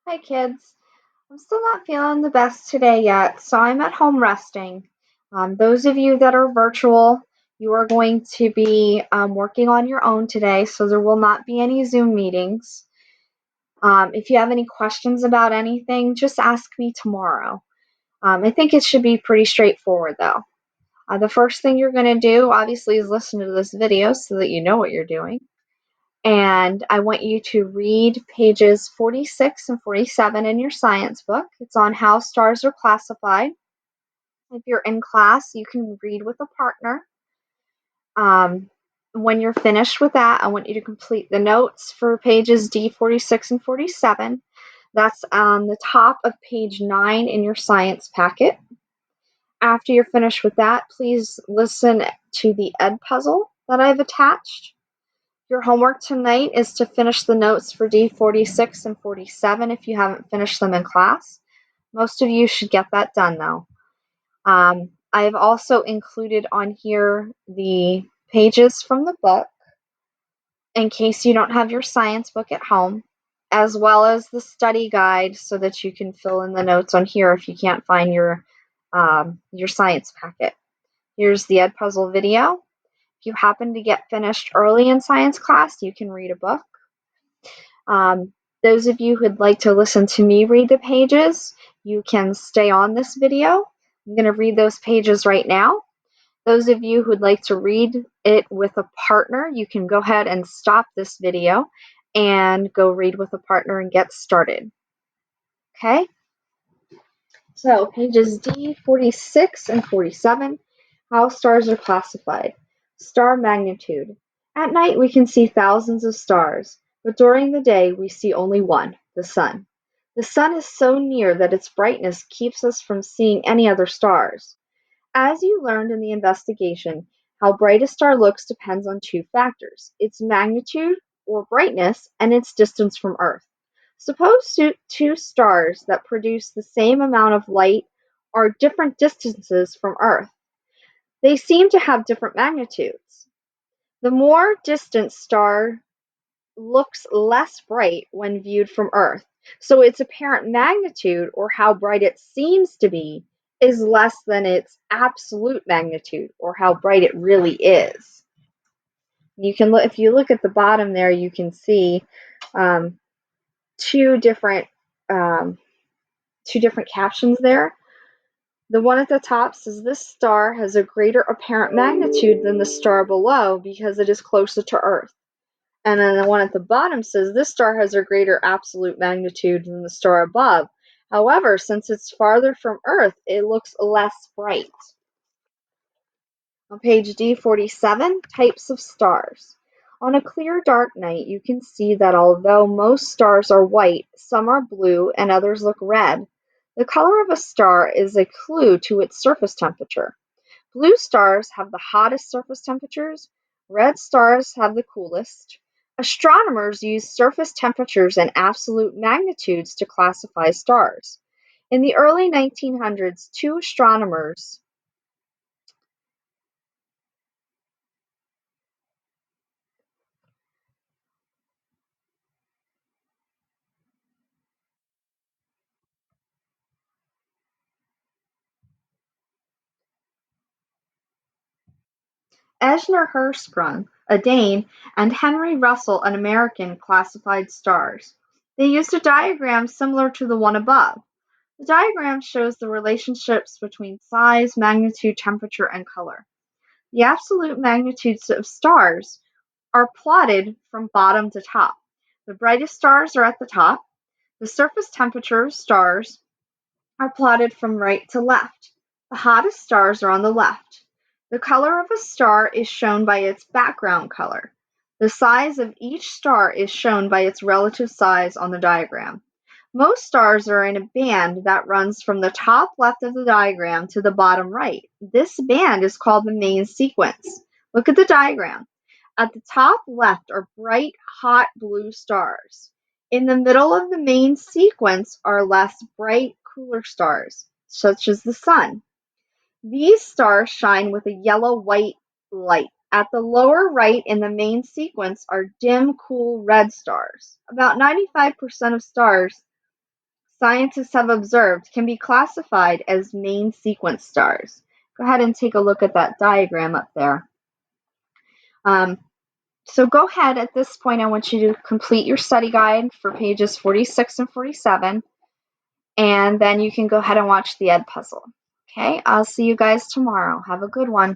Hi, kids. I'm still not feeling the best today yet, so I'm at home resting. Those of you that are virtual, you are going to be working on your own today, so there will not be any Zoom meetings. If you have any questions about anything, just ask me tomorrow. I think it should be pretty straightforward, though. The first thing you're going to do, obviously, is listen to this video so that you know what you're doing. And I want you to read pages 46 and 47 in your science book. It's on how stars are classified. If you're in class, you can read with a partner. When you're finished with that, I want you to complete the notes for pages D46 and 47. That's on the top of page 9 in your science packet. After you're finished with that, please listen to the Ed puzzle that I've attached. Your homework tonight is to finish the notes for D46 and 47 if you haven't finished them in class. Most of you should get that done though. I've also included on here the pages from the book in case you don't have your science book at home, as well as the study guide so that you can fill in the notes on here if you can't find your science packet. Here's the Ed Puzzle video. If you happen to get finished early in science class, you can read a book. Those of you who'd like to listen to me read the pages, you can stay on this video. I'm going to read those pages right now. Those of you who'd like to read it with a partner, you can go ahead and stop this video and go read with a partner and get started. Okay? So pages D46 and 47, how stars are classified. Star magnitude. At night we can see thousands of stars, but during the day we see only one, the sun. The sun is so near that its brightness keeps us from seeing any other stars. As you learned in the investigation, how bright a star looks depends on two factors, its magnitude, or brightness, and its distance from Earth. Suppose two stars that produce the same amount of light are different distances from Earth. They seem to have different magnitudes. The more distant star looks less bright when viewed from Earth, so its apparent magnitude, or how bright it seems to be, is less than its absolute magnitude, or how bright it really is. You can look, if you look at the bottom there, you can see um, two different um, captions there. The one at the top says this star has a greater apparent magnitude than the star below because it is closer to Earth. And then the one at the bottom says this star has a greater absolute magnitude than the star above. However, since it's farther from Earth, it looks less bright. On page D47, types of stars. On a clear, dark night, you can see that although most stars are white, some are blue and others look red. The color of a star is a clue to its surface temperature. Blue stars have the hottest surface temperatures, red stars have the coolest. Astronomers use surface temperatures and absolute magnitudes to classify stars. In the early 1900s, two astronomers Ejnar Hertzsprung, a Dane, and Henry Russell, an American, classified stars. They used a diagram similar to the one above. The diagram shows the relationships between size, magnitude, temperature, and color. The absolute magnitudes of stars are plotted from bottom to top. The brightest stars are at the top. The surface temperature stars are plotted from right to left. The hottest stars are on the left. The color of a star is shown by its background color. The size of each star is shown by its relative size on the diagram. Most stars are in a band that runs from the top left of the diagram to the bottom right. This band is called the main sequence. Look at the diagram. At the top left are bright, hot blue stars. In the middle of the main sequence are less bright, cooler stars, such as the sun. These stars shine with a yellow-white light. At the lower right in the main sequence are dim, cool red stars. About 95% of stars scientists have observed can be classified as main sequence stars. Go ahead and take a look at that diagram up there. So go ahead at this point, I want you to complete your study guide for pages 46 and 47, and then you can go ahead and watch the Ed puzzle. Okay, I'll see you guys tomorrow. Have a good one.